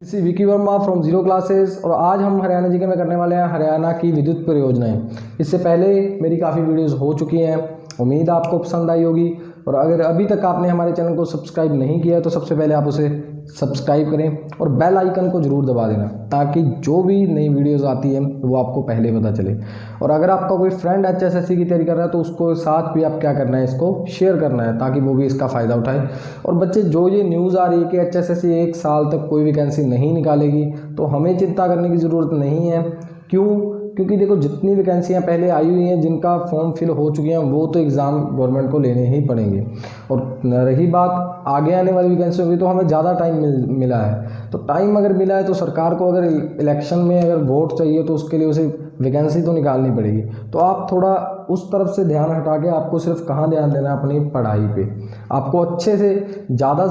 इसी Vicky Verma from zero classes. और आज हम हरियाणा जी के में करने वाले हैं हरियाणा की विद्युत परियोजनाएं। इससे पहले मेरी काफ़ी वीडियोस हो चुकी हैं, उम्मीद आपको पसंद आई होगी। और अगर अभी तक आपने हमारे चैनल को सब्सक्राइब नहीं किया है तो सबसे पहले आप उसे सब्सक्राइब करें और बेल आइकन को ज़रूर दबा देना ताकि जो भी नई वीडियोस आती हैं वो आपको पहले पता चले। और अगर आपका कोई फ्रेंड HSSC की तैयारी कर रहा है तो उसको साथ भी आप क्या करना है, इसको शेयर करना है ताकि वो भी इसका फ़ायदा उठाए। और बच्चे, जो ये न्यूज़ आ रही है कि HSSC 1 साल तक कोई वैकेंसी नहीं निकालेगी, तो हमें चिंता करने की ज़रूरत नहीं है। क्यों? क्योंकि देखो, जितनी वैकेंसियां पहले आई हुई हैं, जिनका फॉर्म फिल हो चुके हैं, वो तो एग्ज़ाम गवर्नमेंट को लेने ही पड़ेंगे। और रही बात आगे आने वाली वैकेंसी होगी तो हमें ज़्यादा टाइम मिला है। तो टाइम अगर मिला है तो सरकार को अगर इलेक्शन में अगर वोट चाहिए तो उसके लिए उसे वैकेंसी तो निकालनी पड़ेगी। तो आप थोड़ा उस तरफ से ध्यान हटा के आपको सिर्फ कहाँ ध्यान देना है, अपनी पढ़ाई पे। आपको अच्छे से ज़्यादा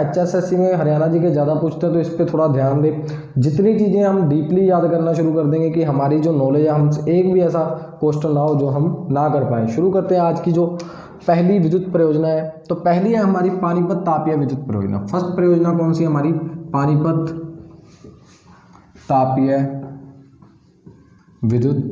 HSSC में हरियाणा जी के ज़्यादा पूछते हैं तो इस पर थोड़ा ध्यान दें। जितनी चीज़ें हम डीपली याद करना शुरू कर देंगे कि हमारी जो नॉलेज है, हम एक भी ऐसा क्वेश्चन ना हो जो हम ना कर पाएँ। शुरू करते हैं आज की जो पहली विद्युत परियोजना है। तो पहली है हमारी पानीपत तापीय विद्युत परियोजना। फर्स्ट परियोजना कौन सी है हमारी? पानीपत तापीय विद्युत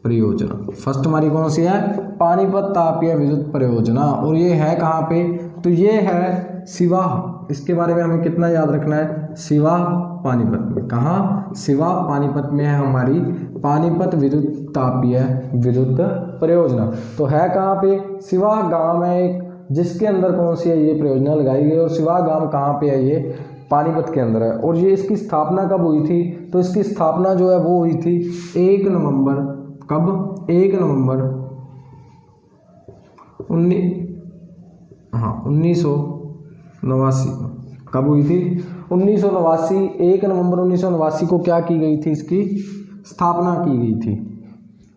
परियोजना। फर्स्ट हमारी कौन सी है? पानीपत तापीय विद्युत परियोजना। और ये है कहाँ पे? तो ये है सिवाह। इसके बारे में हमें कितना याद रखना है? सिवाह पानीपत में। कहाँ? सिवाह पानीपत में है हमारी पानीपत विद्युत तापीय विद्युत परियोजना। तो है कहाँ पे? सिवाह गांव है एक, जिसके अंदर कौन सी है ये परियोजना लगाई गई। और सिवाह गांव कहाँ पे है? ये पानीपत के अंदर है। और ये इसकी स्थापना कब हुई थी? तो इसकी स्थापना जो है वो हुई थी 1 नवंबर। कब? 1 नवंबर 1989। कब हुई थी? 1989। 1 नवंबर 1989 को क्या की गई थी? इसकी स्थापना की गई थी।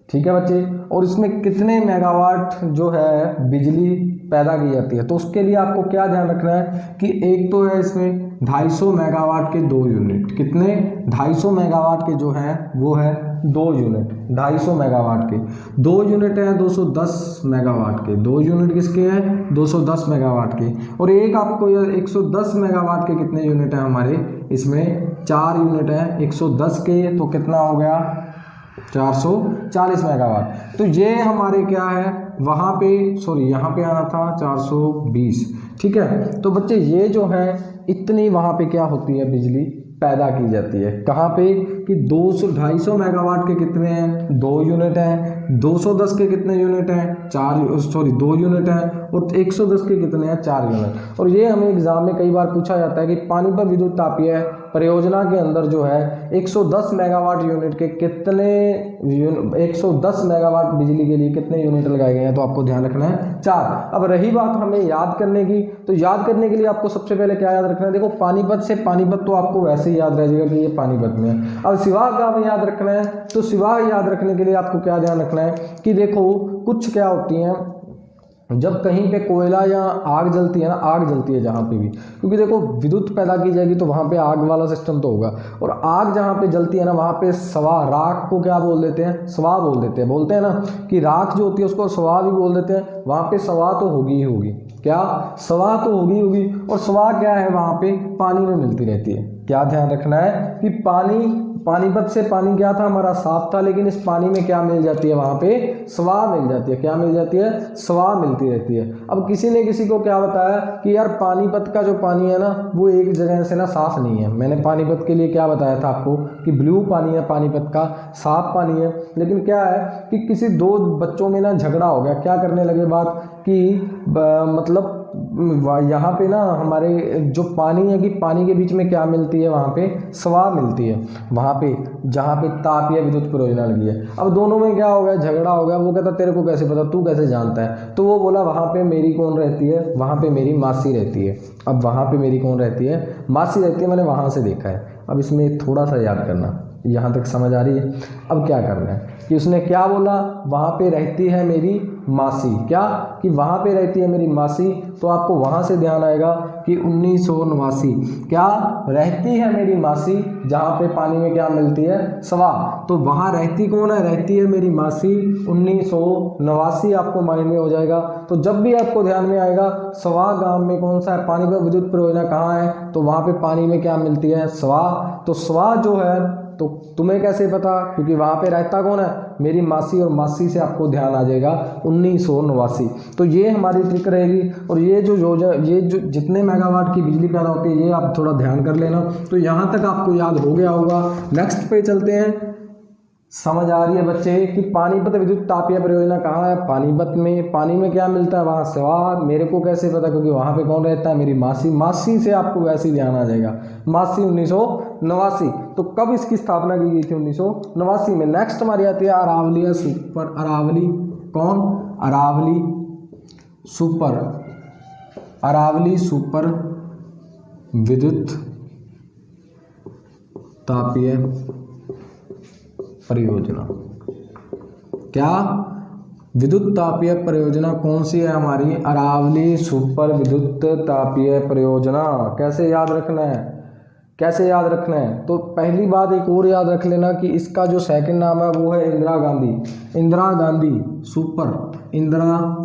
ठीक है बच्चे। और इसमें कितने मेगावाट जो है बिजली पैदा की जाती है? तो उसके लिए आपको क्या ध्यान रखना है कि एक तो है इसमें 250 मेगावाट के 2 यूनिट। कितने? 250 मेगावाट के जो हैं वो है 2 यूनिट। 250 मेगावाट के 2 यूनिट हैं 210 मेगावाट के। 2 यूनिट किसके हैं? 210 मेगावाट के। और एक आपको 110 मेगावाट के कितने यूनिट हैं हमारे? इसमें 4 यूनिट हैं 110 के। तो कितना हो गया? 440 मेगावाट। तो ये हमारे क्या है वहाँ पे, सॉरी यहाँ पे आना था 420। ठीक है। तो बच्चे, ये जो है इतनी वहाँ पे क्या होती है, बिजली पैदा की जाती है। कहाँ पे? कि 250 मेगावाट के कितने हैं? 2 यूनिट हैं। 210 के कितने यूनिट हैं? 2 यूनिट हैं। और 110 के कितने हैं? 4 यूनिट। और ये हमें एग्जाम में कई बार पूछा जाता है कि पानीपत विद्युत तापीय परियोजना के अंदर जो है 110 मेगावाट यूनिट के कितने 110 मेगावाट बिजली के लिए कितने यूनिट लगाए गए हैं? तो आपको ध्यान रखना है 4। अब रही बात हमें याद करने की, तो याद करने के लिए आपको सबसे पहले क्या याद रखना है? देखो, पानीपत से पानीपत तो आपको वैसे ही याद रह जाएगा कि ये पानीपत में है। अब सिवाह गांव याद रखना है, तो सिवाह याद रखने के लिए आपको क्या ध्यान रखना है कि देखो कुछ क्या होती हैं, जब कहीं पे कोयला या आग जलती है ना, आग जलती है जहाँ पे भी, क्योंकि देखो विद्युत पैदा की जाएगी तो वहाँ पे आग वाला सिस्टम तो होगा। और आग जहाँ पे जलती है ना, वहाँ पे स्वाह, राख को क्या बोल देते हैं? स्वाह बोल देते हैं। बोलते हैं ना कि राख जो होती है उसको स्वाह भी बोल देते हैं। वहाँ पे स्वाह तो होगी ही होगी। क्या? स्वाह तो होगी होगी। और स्वाह क्या है? वहाँ पे पानी में मिलती रहती है। क्या ध्यान रखना है कि पानीपत से पानी क्या था हमारा? साफ था। लेकिन इस पानी में क्या मिल जाती है? वहाँ पे स्वाह मिल जाती है। क्या मिल जाती है? स्वाह मिलती रहती है। अब किसी ने किसी को क्या बताया कि यार पानीपत का जो पानी है ना वो एक जगह से ना साफ नहीं है। मैंने पानीपत के लिए क्या बताया था आपको कि ब्लू पानी है पानीपत का, साफ पानी है। लेकिन क्या है कि किसी 2 बच्चों में ना झगड़ा हो गया। क्या करने लगे बात कि मतलब यहाँ पे ना हमारे जो पानी है कि पानी के बीच में क्या मिलती है? वहाँ पे स्वाह मिलती है। वहाँ पे जहाँ पे तापीय विद्युत परियोजना लगी है। अब दोनों में क्या हो गया? झगड़ा हो गया। वो कहता तेरे को कैसे पता, तू कैसे जानता है? तो वो बोला वहाँ पे मेरी कौन रहती है? वहाँ पे मेरी मासी रहती है। अब वहाँ पे मेरी कौन रहती है? मासी रहती है। मैंने वहाँ से देखा है। अब इसमें थोड़ा सा याद करना, यहाँ तक समझ आ रही है? अब क्या करना है कि उसने क्या बोला? वहाँ पे रहती है मेरी मासी, क्या कि वहाँ पे रहती है मेरी मासी, तो आपको वहाँ से ध्यान आएगा कि 1989 क्या रहती है मेरी मासी, जहाँ पे पानी में क्या मिलती है, स्वा, तो वहाँ रहती कौन है, रहती है मेरी मासी, 1989 आपको माइंड में हो जाएगा। तो जब भी आपको ध्यान में आएगा स्वा गांव में कौन सा है, पानी का विद्युत परियोजना कहाँ है, तो वहाँ पे पानी में क्या मिलती है, स्वा, तो स्वा जो है, तो तुम्हें कैसे पता, क्योंकि वहाँ पे रहता कौन है, मेरी मासी, और मासी से आपको ध्यान आ जाएगा 1989। तो ये हमारी ट्रिक रहेगी। और ये जो जितने मेगावाट की बिजली पैदा होती है ये आप थोड़ा ध्यान कर लेना। तो यहाँ तक आपको याद हो गया होगा। नेक्स्ट पे चलते हैं। समझ आ रही है बच्चे कि पानीपत विद्युत तापीय परियोजना कहाँ है, पानीपत में, पानी में क्या मिलता है, वहाँ स्वा, मेरे को कैसे पता, क्योंकि वहाँ पे कौन रहता है, मेरी मासी, मासी से आपको वैसे ही ध्यान आ जाएगा, मासी 1989। तो कब इसकी स्थापना की गई थी, 1989 में। नेक्स्ट हमारी आती है अरावली सुपर, अरावली कौन, अरावली सुपर विद्युत तापीय परियोजना। क्या विद्युत तापीय परियोजना कौन सी है हमारी, अरावली सुपर विद्युत तापीय परियोजना। कैसे याद रखना है, कैसे याद रखना है, तो पहली बात एक और याद रख लेना कि इसका जो सेकंड नाम है वो है इंदिरा गांधी सुपर,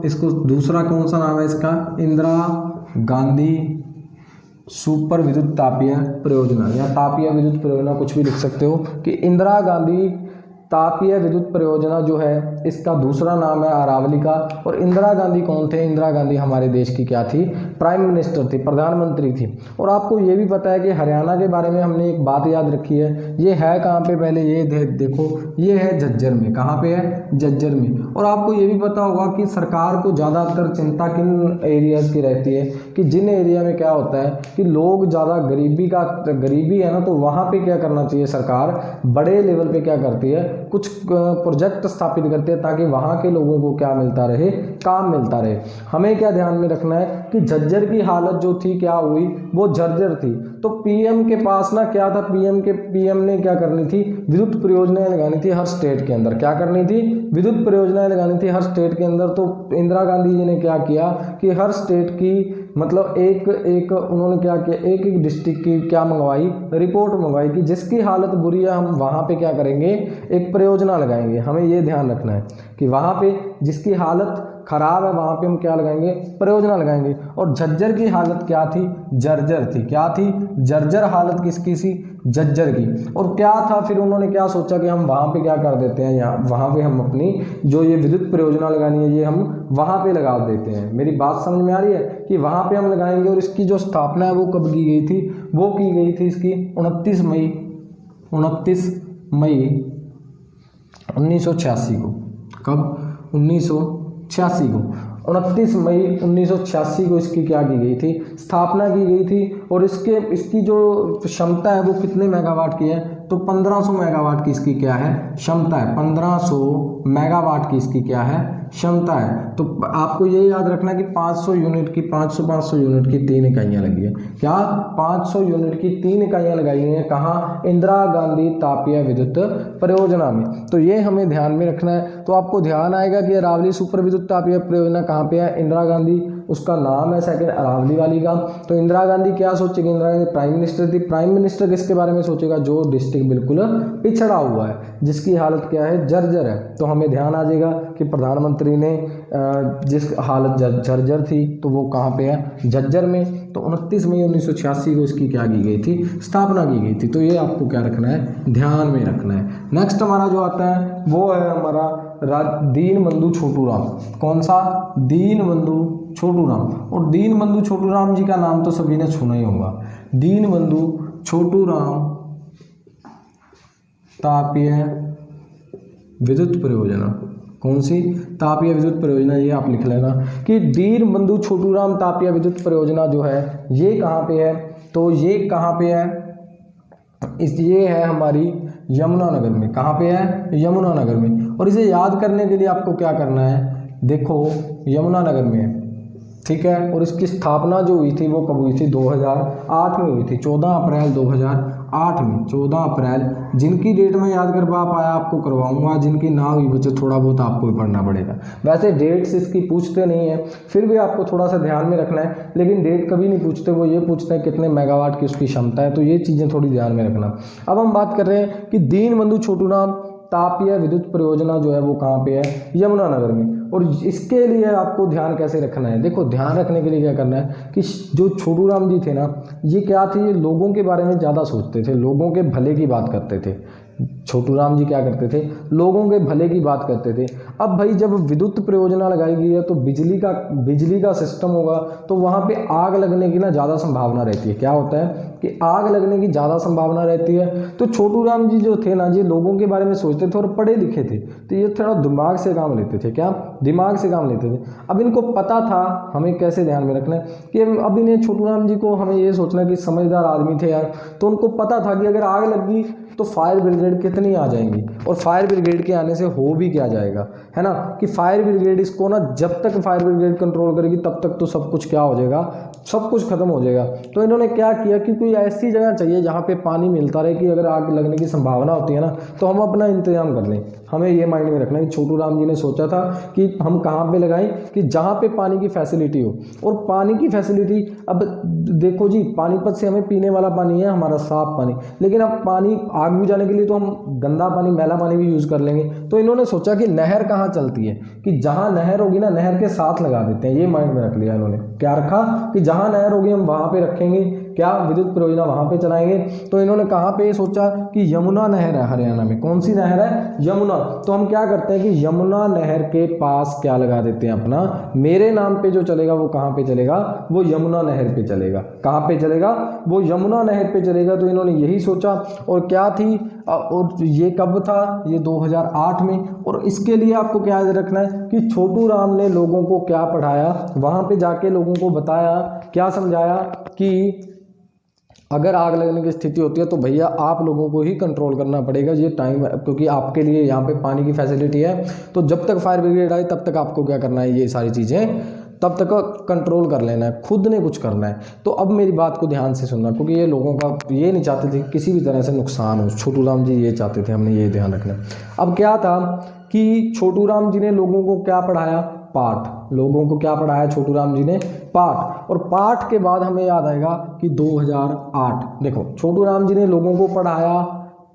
इसको दूसरा कौन सा नाम है इसका, इंदिरा गांधी सुपर विद्युत तापीय परियोजना, या तापीय विद्युत परियोजना कुछ भी लिख सकते हो, कि इंदिरा गांधी तापीय विद्युत परियोजना जो है इसका दूसरा नाम है अरावली का। और इंदिरा गांधी कौन थे, इंदिरा गांधी हमारे देश की क्या थी, प्राइम मिनिस्टर थी, प्रधानमंत्री थी। और आपको ये भी पता है कि हरियाणा के बारे में हमने एक बात याद रखी है, ये है कहाँ पे, पहले ये देखो, ये है झज्जर में, कहाँ पे है, झज्जर में। और आपको ये भी पता होगा कि सरकार को ज़्यादातर चिंता किन एरियाज़ की रहती है, कि जिन एरिया में क्या होता है कि लोग ज़्यादा गरीबी है ना, तो वहाँ पे क्या करना चाहिए, सरकार बड़े लेवल पे क्या करती है, कुछ प्रोजेक्ट स्थापित करते हैं ताकि वहाँ के लोगों को क्या मिलता रहे, काम मिलता रहे। हमें क्या ध्यान में रखना है कि झज्जर की हालत जो थी क्या हुई, वो जर्जर थी। तो पीएम के पास ना क्या था, पीएम ने क्या करनी थी, विद्युत परियोजनाएं लगानी थी हर स्टेट के अंदर, क्या करनी थी, विद्युत परियोजनाएं लगानी थी हर स्टेट के अंदर। तो इंदिरा गांधी जी ने क्या किया कि हर स्टेट की मतलब एक उन्होंने क्या किया, एक डिस्ट्रिक्ट की क्या मंगवाई, रिपोर्ट मंगवाई कि जिसकी हालत बुरी है हम वहाँ पे क्या करेंगे, एक परियोजना लगाएंगे। हमें ये ध्यान रखना है कि वहाँ पे जिसकी हालत खराब है वहाँ पे हम क्या लगाएंगे, परियोजना लगाएंगे। और झज्जर की हालत क्या थी, जर्जर थी, क्या थी, जर्जर हालत किसकी सी, झज्जर की। और क्या था फिर उन्होंने क्या सोचा कि हम वहाँ पे क्या कर देते हैं, यहाँ वहाँ पे हम अपनी जो ये विद्युत परियोजना लगानी है ये हम वहाँ पे लगा देते हैं। मेरी बात समझ में आ रही है कि वहाँ पे हम लगाएंगे। और इसकी जो स्थापना है वो कब की गई थी, वो की गई थी इसकी 29 मई 1986 को। कब, 1986 को, 29 मई 1986 को इसकी क्या की गई थी, स्थापना की गई थी। और इसकी जो क्षमता है वो कितने मेगावाट की है, तो 1500 मेगावाट की इसकी क्या है, क्षमता है, 1500 मेगावाट की इसकी क्या है, क्षमता है। तो आपको ये याद रखना कि 500 यूनिट की 500 यूनिट की 3 इकाइयाँ लगी है, क्या 500 यूनिट की 3 इकाइयाँ लगाई हुई हैं, कहाँ, इंदिरा गांधी तापीय विद्युत परियोजना में। तो ये हमें ध्यान में रखना है। तो आपको ध्यान आएगा कि अरावली सुपर विद्युत तापीय परियोजना कहाँ पे है, इंदिरा गांधी उसका नाम है सेकंड, अरावली वाली का। तो इंदिरा गांधी क्या सोचेगी, इंदिरा गांधी प्राइम मिनिस्टर थी। प्राइम मिनिस्टर किसके बारे में सोचेगा, जो डिस्ट्रिक्ट बिल्कुल पिछड़ा हुआ है, जिसकी हालत क्या है, जर्जर है। तो हमें ध्यान आ जाएगा कि प्रधानमंत्री ने जिस हालत जर्जर थी तो वो कहाँ पे है, झज्जर में। तो 29 मई 1986 को इसकी क्या की गई थी, स्थापना की गई थी। तो ये आपको क्या रखना है, ध्यान में रखना है। नेक्स्ट हमारा जो आता है वो है हमारा दीनबंधु छोटूराम। कौन सा, दीनबंधु छोटूराम। और दीनबंधु छोटूराम जी का नाम तो सभी ने सुना ही होगा। दीनबंधु छोटूराम तापीय विद्युत परियोजना, कौन सी, तापीय विद्युत परियोजना, ये आप लिख लेना कि दीनबंधु छोटूराम तापीय विद्युत परियोजना जो है ये कहाँ पे है, तो ये कहाँ पे है, ये है हमारी यमुनानगर में। कहाँ पे है, यमुनानगर में। और इसे याद करने के लिए आपको क्या करना है, देखो यमुनानगर में है, ठीक है। और इसकी स्थापना जो हुई थी वो कब हुई थी, 2008 में हुई थी, 14 अप्रैल 2008 2008 में 14 अप्रैल, जिनकी डेट मैं याद करवा पाया आपको करवाऊंगा, जिनकी ना हुई बच्चे थोड़ा बहुत आपको भी पढ़ना पड़ेगा। वैसे डेट्स इसकी पूछते नहीं है, फिर भी आपको थोड़ा सा ध्यान में रखना है, लेकिन डेट कभी नहीं पूछते, वो ये पूछते हैं कितने मेगावाट की उसकी क्षमता है, तो ये चीज़ें थोड़ी ध्यान में रखना। अब हम बात कर रहे हैं कि दीनबंधु छोटूराम तापीय विद्युत परियोजना जो है वो कहाँ पे है, यमुनानगर में। और इसके लिए आपको ध्यान कैसे रखना है, देखो ध्यान रखने के लिए क्या करना है कि जो छोटूराम जी थे ना, ये क्या थे, ये लोगों के बारे में ज़्यादा सोचते थे, लोगों के भले की बात करते थे। छोटूराम जी क्या करते थे, लोगों के भले की बात करते थे। अब भाई जब विद्युत परियोजना लगाई गई है तो बिजली का सिस्टम होगा, तो वहाँ पे आग लगने की ना ज़्यादा संभावना रहती है। क्या होता है कि आग लगने की ज़्यादा संभावना रहती है। तो छोटूराम जी जो थे ना, ये लोगों के बारे में सोचते थे और पढ़े लिखे थे, तो ये थोड़ा दिमाग से काम लेते थे। क्या दिमाग से काम लेते थे। अब इनको पता था, हमें कैसे ध्यान में रखना है कि अब इन्हें छोटूराम जी को हमें ये सोचना कि समझदार आदमी थे यार, तो उनको पता था कि अगर आग लगी तो फायर ब्रिगेड कितनी आ जाएंगी, और फायर ब्रिगेड के आने से हो भी क्या जाएगा, है ना, कि फायर ब्रिगेड इसको ना, जब तक फायर ब्रिगेड कंट्रोल करेगी तब तक तो सब कुछ क्या हो जाएगा, सब कुछ खत्म हो जाएगा। तो इन्होंने क्या किया कि कोई ऐसी जगह चाहिए जहाँ पे पानी मिलता रहे कि अगर आग लगने की संभावना होती है ना, तो हम अपना इंतजाम कर लें। हमें ये माइंड में रखना है कि छोटूराम जी ने सोचा था कि हम कहाँ पे लगाएं, कि जहाँ पे पानी की फैसिलिटी हो। और पानी की फैसिलिटी, अब देखो जी, पानीपत से हमें पीने वाला पानी है हमारा साफ पानी, लेकिन अब पानी आग बुझाने के लिए तो हम गंदा पानी, मैला पानी भी यूज़ कर लेंगे। तो इन्होंने सोचा कि नहर कहाँ चलती है, कि जहाँ नहर होगी ना, नहर के साथ लगा देते हैं। ये माइंड में रख लिया इन्होंने। क्या रखा कि जहाँ नहर होगी हम वहाँ पे रखेंगे, क्या विद्युत परियोजना वहाँ पे चलाएंगे। तो इन्होंने कहाँ पे सोचा कि यमुना नहर है हरियाणा में। कौन सी नहर है, यमुना। तो हम क्या करते हैं कि यमुना नहर के पास क्या लगा देते हैं अपना, मेरे नाम पे जो चलेगा वो कहाँ पे चलेगा, वो यमुना नहर पे चलेगा। कहाँ पे चलेगा, वो यमुना नहर पे चलेगा। तो इन्होंने यही सोचा। और क्या थी, और ये कब था, ये 2008 में। और इसके लिए आपको क्या याद रखना है कि छोटूराम ने लोगों को क्या पढ़ाया, वहाँ पे जाके लोगों को बताया, क्या समझाया कि अगर आग लगने की स्थिति होती है तो भैया आप लोगों को ही कंट्रोल करना पड़ेगा ये टाइम, क्योंकि आपके लिए यहाँ पे पानी की फैसिलिटी है। तो जब तक फायर ब्रिगेड आए तब तक आपको क्या करना है, ये सारी चीज़ें तब तक कंट्रोल कर लेना है, खुद ने कुछ करना है। तो अब मेरी बात को ध्यान से सुनना, क्योंकि ये लोगों का ये नहीं चाहते थे किसी भी तरह से नुकसान हो। छोटूराम जी ये चाहते थे, हमने ये ध्यान रखना। अब क्या था कि छोटूराम जी ने लोगों को क्या पढ़ाया, पाठ। लोगों को क्या पढ़ाया छोटूराम जी ने, पाठ। और पाठ के बाद हमें याद आएगा कि 2008, देखो छोटूराम जी ने लोगों को पढ़ाया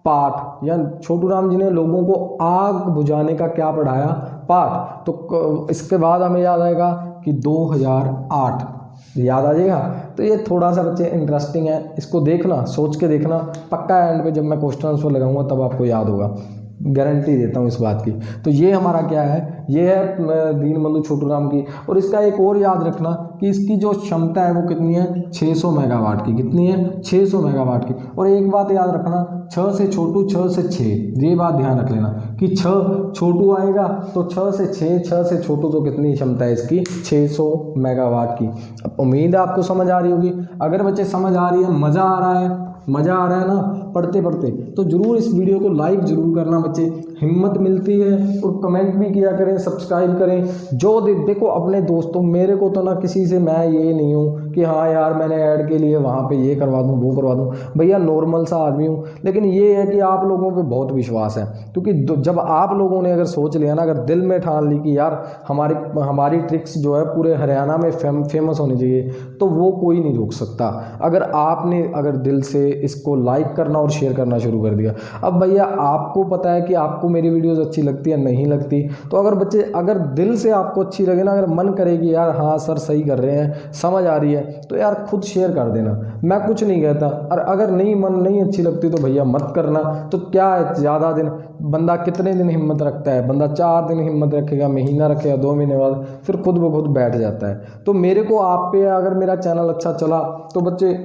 पाठ, या छोटूराम जी ने लोगों को आग बुझाने का क्या पढ़ाया, पाठ। तो इसके बाद हमें याद आएगा कि 2008 याद आ जाएगा। तो ये थोड़ा सा बच्चे इंटरेस्टिंग है, इसको देखना, सोच के देखना, पक्का एंड पे जब मैं क्वेश्चन आंसर लगाऊंगा तब आपको याद होगा, गारंटी देता हूँ इस बात की। तो ये हमारा क्या है, ये है दीनबंधु छोटूराम की। और इसका एक और याद रखना कि इसकी जो क्षमता है वो कितनी है, 600 मेगावाट की। कितनी है, 600 मेगावाट की। और एक बात याद रखना, 6 से छोटू, 6 से 6, ये बात ध्यान रख लेना कि 6 छोटू आएगा तो 6 से 6, 6 से छोटू, तो कितनी क्षमता है इसकी, 600 मेगावाट की। अब उम्मीद है आपको समझ आ रही होगी। अगर बच्चे समझ आ रही है, मज़ा आ रहा है, मज़ा आ रहा है ना पढ़ते पढ़ते, तो ज़रूर इस वीडियो को लाइक ज़रूर करना बच्चे, हिम्मत मिलती है। और कमेंट भी किया करें, सब्सक्राइब करें। जो देखो अपने दोस्तों, मेरे को तो ना किसी से मैं ये नहीं हूँ कि हाँ यार मैंने ऐड के लिए वहाँ पे ये करवा दूँ वो करवा दूँ, भैया नॉर्मल सा आदमी हूँ। लेकिन ये है कि आप लोगों पे बहुत विश्वास है, क्योंकि जब आप लोगों ने अगर सोच लिया ना, अगर दिल में ठान ली कि यार हमारी ट्रिक्स जो है पूरे हरियाणा में फेमस होनी चाहिए, तो वो कोई नहीं रोक सकता। अगर दिल से इसको लाइक करना और शेयर करना शुरू कर दिया। अब भैया आपको पता है कि आपको मेरी वीडियोस अच्छी लगती है नहीं लगती, तो अगर बच्चे अगर दिल से आपको अच्छी लगे ना, अगर मन करेगी यार हाँ सर सही कर रहे हैं, समझ आ रही है, तो यार खुद शेयर कर देना, मैं कुछ नहीं कहता। और अगर नहीं अच्छी लगती तो भैया मत करना। तो क्या है, ज़्यादा दिन बंदा कितने दिन हिम्मत रखता है, बंदा 4 दिन हिम्मत रखेगा, महीना रखेगा, 2 महीने बाद फिर खुद ब खुद बैठ जाता है। तो मेरे को आप पे अगर मेरा चैनल अच्छा चला तो बच्चे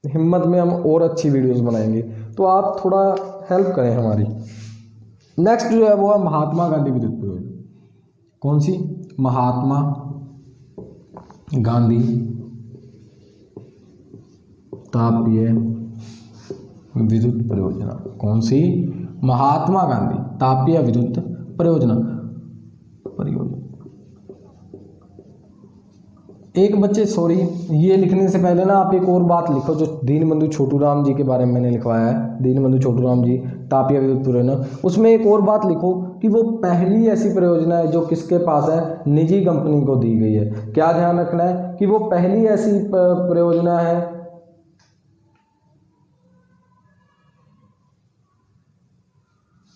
हिम्मत में हम और अच्छी वीडियोस बनाएंगे, तो आप थोड़ा हेल्प करें हमारी। नेक्स्ट जो है वो है महात्मा गांधी विद्युत परियोजना। कौन सी, महात्मा गांधी तापीय विद्युत परियोजना। कौन सी, महात्मा गांधी तापीय विद्युत परियोजना। एक बच्चे सॉरी, ये लिखने से पहले ना आप एक और बात लिखो जो दीन बंधु छोटू राम जी के बारे में मैंने लिखवाया है, दीन बंधु छोटू राम जी तापिया विद्युत परियोजना। उसमें एक और बात लिखो कि वो पहली ऐसी परियोजना है जो किसके पास है, निजी कंपनी को दी गई है। क्या ध्यान रखना है कि वो पहली ऐसी परियोजना है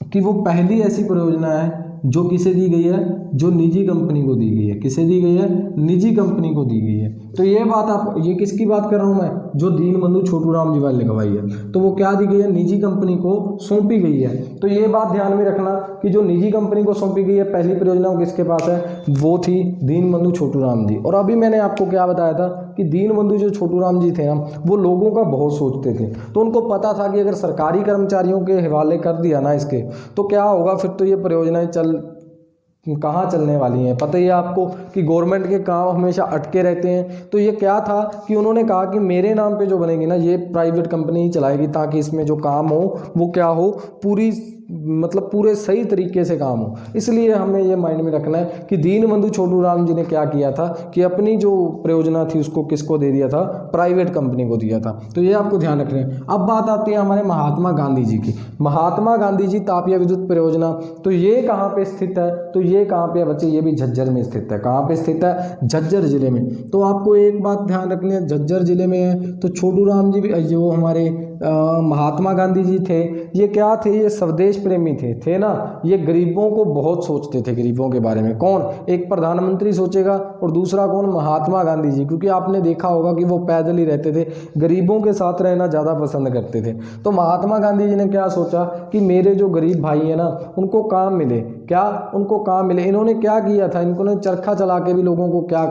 कि वो पहली ऐसी परियोजना है जो किसे दी गई है, जो निजी कंपनी को दी गई है। किसे दी गई है, निजी कंपनी को दी गई है। तो ये बात आप, ये किसकी बात कर रहा हूं मैं, जो दीन बंधु छोटू राम जी वाले लिखवाई है, तो वो क्या दी गई है, निजी कंपनी को सौंपी गई है। तो ये बात ध्यान में रखना कि जो निजी कंपनी को सौंपी गई है पहली परियोजना किसके पास है, वो थी दीन बंधु छोटू राम जी। और अभी मैंने आपको क्या बताया था कि दीन बंधु जो छोटू राम जी थे ना, वो लोगों का बहुत सोचते थे। तो उनको पता था कि अगर सरकारी कर्मचारियों के हवाले कर दिया ना इसके, तो क्या होगा, फिर तो ये परियोजनाएं कहाँ चलने वाली हैं। पता ही है आपको कि गवर्नमेंट के काम हमेशा अटके रहते हैं। तो ये क्या था कि उन्होंने कहा कि मेरे नाम पे जो बनेगी ना, ये प्राइवेट कंपनी ही चलाएगी, ताकि इसमें जो काम हो वो क्या हो, पूरी मतलब पूरे सही तरीके से काम हो। इसलिए हमें ये माइंड में रखना है कि दीन बंधु छोटू राम जी ने क्या किया था कि अपनी जो परियोजना थी उसको किसको दे दिया था, प्राइवेट कंपनी को दिया था। तो ये आपको ध्यान रखना है। अब बात आती है हमारे महात्मा गांधी जी की। महात्मा गांधी जी तापिया विद्युत परियोजना, तो ये कहाँ पे स्थित है, तो ये कहाँ पे है बच्चे, ये भी झज्जर में स्थित है। कहाँ पे स्थित है, झज्जर जिले में। तो आपको एक बात ध्यान रखनी है, झज्जर जिले में है। तो छोटू राम जी भी, जो हमारे महात्मा गांधी जी थे, ये क्या थे, ये स्वदेश प्रेमी थे ना। ये गरीबों को बहुत सोचते थे, गरीबों के बारे में। कौन, एक प्रधानमंत्री सोचेगा और दूसरा कौन, महात्मा गांधी जी। क्योंकि आपने देखा होगा कि वो पैदल ही रहते थे, गरीबों के साथ रहना ज़्यादा पसंद करते थे। तो महात्मा गांधी जी ने क्या सोचा कि मेरे जो गरीब भाई हैं ना, उनको काम मिले। क्या, उनको काम मिले। इन्होंने क्या किया था, इन्होंने चरखा चला के भी लोगों को क्या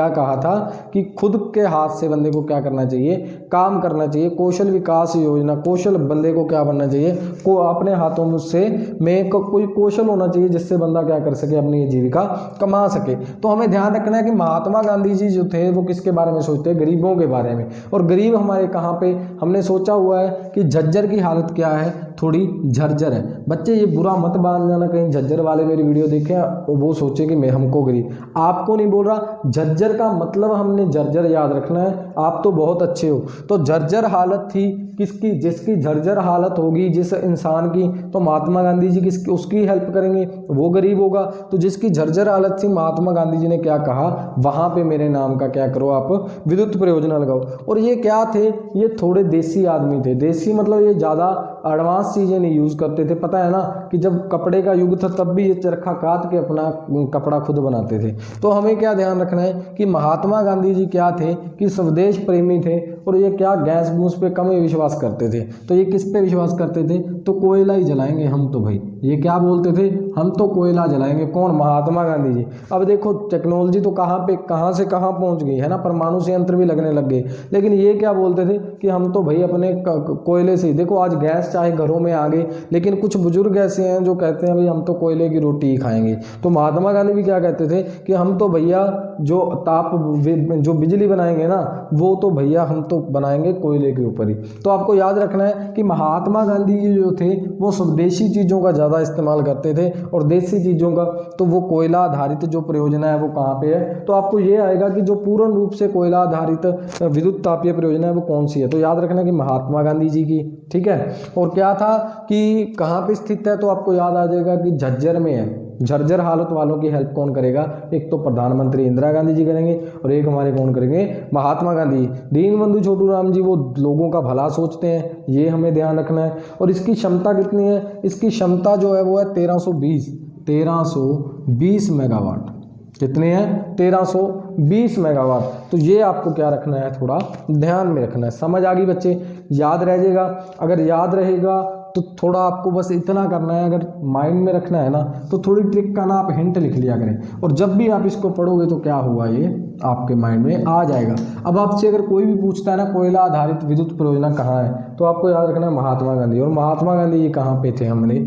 कहा था कि खुद के हाथ से बंदे को क्या करना चाहिए, काम करना चाहिए। कौशल विकास योजना, कौशल बंदे को क्या बनना चाहिए, को अपने हाथों से में कोई कौशल होना चाहिए जिससे बंदा क्या कर सके, अपनी जीविका कमा सके। तो हमें ध्यान रखना है कि महात्मा गांधी जी जो थे वो किसके बारे में सोचते हैं, गरीबों के बारे में। और गरीब हमारे कहाँ पे, हमने सोचा हुआ है कि झज्जर की हालत क्या है, थोड़ी झरझर है। बच्चे ये बुरा मत मान जाना, कहीं झज्जर वाले मेरी वीडियो देखें और वो सोचे कि मैं हमको गरीब, आपको नहीं बोल रहा। झज्जर का मतलब हमने झरझर याद रखना है। आप तो बहुत अच्छे हो। तो झरझर हालत थी किसकी, जिसकी झरझर हालत होगी जिस इंसान की, तो महात्मा गांधी जी किसकी, उसकी हेल्प करेंगे, वो गरीब होगा। तो जिसकी झरझर हालत थी, महात्मा गांधी जी ने क्या कहा, वहां पे मेरे नाम का क्या करो, आप विद्युत परियोजना लगाओ। और ये क्या थे, ये थोड़े देसी आदमी थे। देसी मतलब ये ज़्यादा एडवांस चीज़ें नहीं यूज़ करते थे। पता है ना कि जब कपड़े का युग था तब भी ये चरखा काट के अपना कपड़ा खुद बनाते थे। तो हमें क्या ध्यान रखना है कि महात्मा गांधी जी क्या थे कि स्वदेश प्रेमी थे। और ये क्या, गैस गूस पे कम ही विश्वास करते थे। तो ये किस पे विश्वास करते थे, तो कोयला ही जलाएंगे हम तो भाई, ये क्या बोलते थे, हम तो कोयला जलाएंगे। कौन, महात्मा गांधी जी। अब देखो टेक्नोलॉजी तो कहाँ से कहाँ पहुंच गई है ना, परमाणु संयंत्र भी लगने लग गए। लेकिन ये क्या बोलते थे कि हम तो भाई अपने कोयले से ही, देखो आज गैस चाहे घरों में आ गई, लेकिन कुछ बुजुर्ग ऐसे हैं जो कहते हैं भाई हम तो कोयले की रोटी ही खाएंगे। तो महात्मा गांधी भी क्या कहते थे कि हम तो भैया जो बिजली बनाएंगे ना, वो तो भैया हम तो बनाएंगे कोयले के ऊपर ही। तो आपको याद रखना है कि महात्मा गांधी जी जो थे वो स्वदेशी चीज़ों का ज़्यादा इस्तेमाल करते थे, और देसी चीज़ों का, तो वो कोयला आधारित जो परियोजना है वो कहाँ पे है। तो आपको ये आएगा कि जो पूर्ण रूप से कोयला आधारित विद्युत तापीय परियोजना है वो कौन सी है। तो याद रखना कि महात्मा गांधी जी की, ठीक है। और क्या था कि कहाँ पे स्थित है, तो आपको याद आ जाएगा कि झज्जर में है। झज्जर हालत वालों की हेल्प कौन करेगा, एक तो प्रधानमंत्री इंदिरा गांधी जी करेंगे और एक हमारे कौन करेंगे, महात्मा गांधी। दीन बंधु छोटू राम जी वो लोगों का भला सोचते हैं, ये हमें ध्यान रखना है। और इसकी क्षमता कितनी है, इसकी क्षमता जो है वो है 1320 मेगावाट। कितने हैं, 1320 मेगावाट। तो ये आपको क्या रखना है, थोड़ा ध्यान में रखना है। समझ आ गई बच्चे, याद रह जाएगा। अगर याद रहेगा तो थोड़ा आपको बस इतना करना है, अगर माइंड में रखना है ना, तो थोड़ी ट्रिक का ना आप हिंट लिख लिया करें। और जब भी आप इसको पढ़ोगे तो क्या हुआ, ये आपके माइंड में आ जाएगा। अब आपसे अगर कोई भी पूछता है ना कोयला आधारित विद्युत परियोजना कहाँ है, तो आपको याद रखना है महात्मा गांधी। और महात्मा गांधी ये कहाँ पे थे, हमने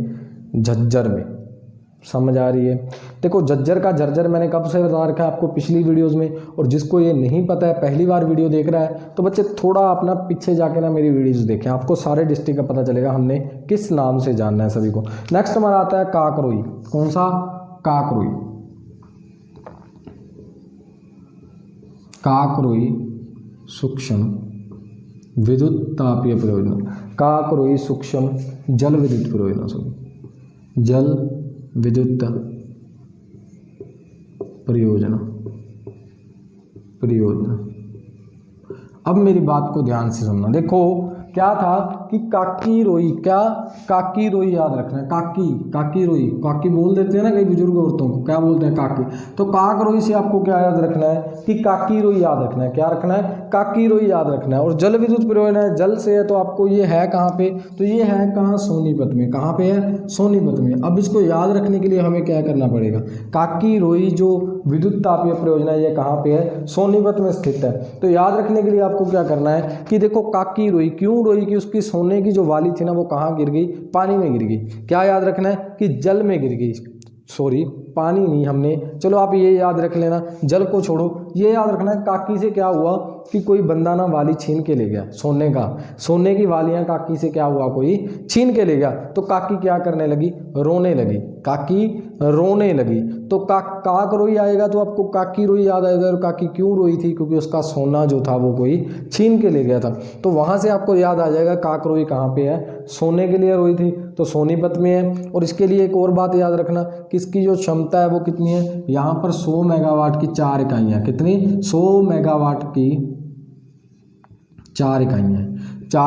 झज्जर में। समझ आ रही है। देखो झज्जर का झज्जर मैंने कब से बता रखा है आपको पिछली वीडियोस में। और जिसको ये नहीं पता है, पहली बार वीडियो देख रहा है, तो बच्चे थोड़ा अपना पीछे जाके ना मेरी वीडियोस देखें, आपको सारे डिस्ट्रिक्ट का पता चलेगा हमने किस नाम से जानना है सभी को। नेक्स्ट हमारा आता है काकरोई। कौन सा, काकरोई। काकरोई सूक्ष्म विद्युत तापीय परियोजना, काकरोई सूक्ष्म जल विद्युत परियोजना, सॉरी जल विद्युत परियोजना। अब मेरी बात को ध्यान से सुनना। देखो क्या था कि काकी रोई, क्या काकी रोई याद रखना है, काकी रोई, काकी बोल देते हैं ना कई बुजुर्ग औरतों को, क्या बोलते हैं काकी। तो काक रोई से आपको क्या याद रखना है कि काकी रोई याद रखना है, क्या रखना है, काकी रोई याद रखना है। और जल विद्युत परियोजना है, जल से है तो आपको ये है कहाँ पे, तो ये है कहाँ, सोनीपत में। कहाँ पे है, सोनीपत में। अब इसको याद रखने के लिए हमें क्या करना पड़ेगा, काकी रोई जो विद्युत तापीय परियोजना ये कहाँ पे है, सोनीपत में स्थित है। तो याद रखने के लिए आपको क्या करना है कि देखो काकी रोई क्यों रोई कि उसकी सोने की जो वाली थी ना वो कहाँ गिर गई, पानी में गिर गई। क्या याद रखना है कि जल में गिर गई, सॉरी पानी नहीं, हमने चलो आप ये याद रख लेना, जल को छोड़ो। ये याद रखना है काकी से क्या हुआ कि कोई बंदा ना वाली छीन के ले गया, सोने की वालियां काकी से क्या हुआ, कोई छीन के ले गया। तो काकी क्या करने लगी, रोने लगी, काकी रोने लगी। तो काक रोई आएगा तो आपको काकी रोई याद आएगा। और काकी क्यों रोई थी, क्योंकि उसका सोना जो था वो कोई छीन के ले गया था। तो वहां से आपको याद आ जाएगा काक रोई कहाँ पे है, सोने के लिए रोई थी तो सोनीपत में है। और इसके लिए एक और बात याद रखना कि इसकी जो क्षमता है वो कितनी है, यहाँ पर 100 मेगावाट की 4 इकाइयाँ, कितनी, 100 मेगावाट की 4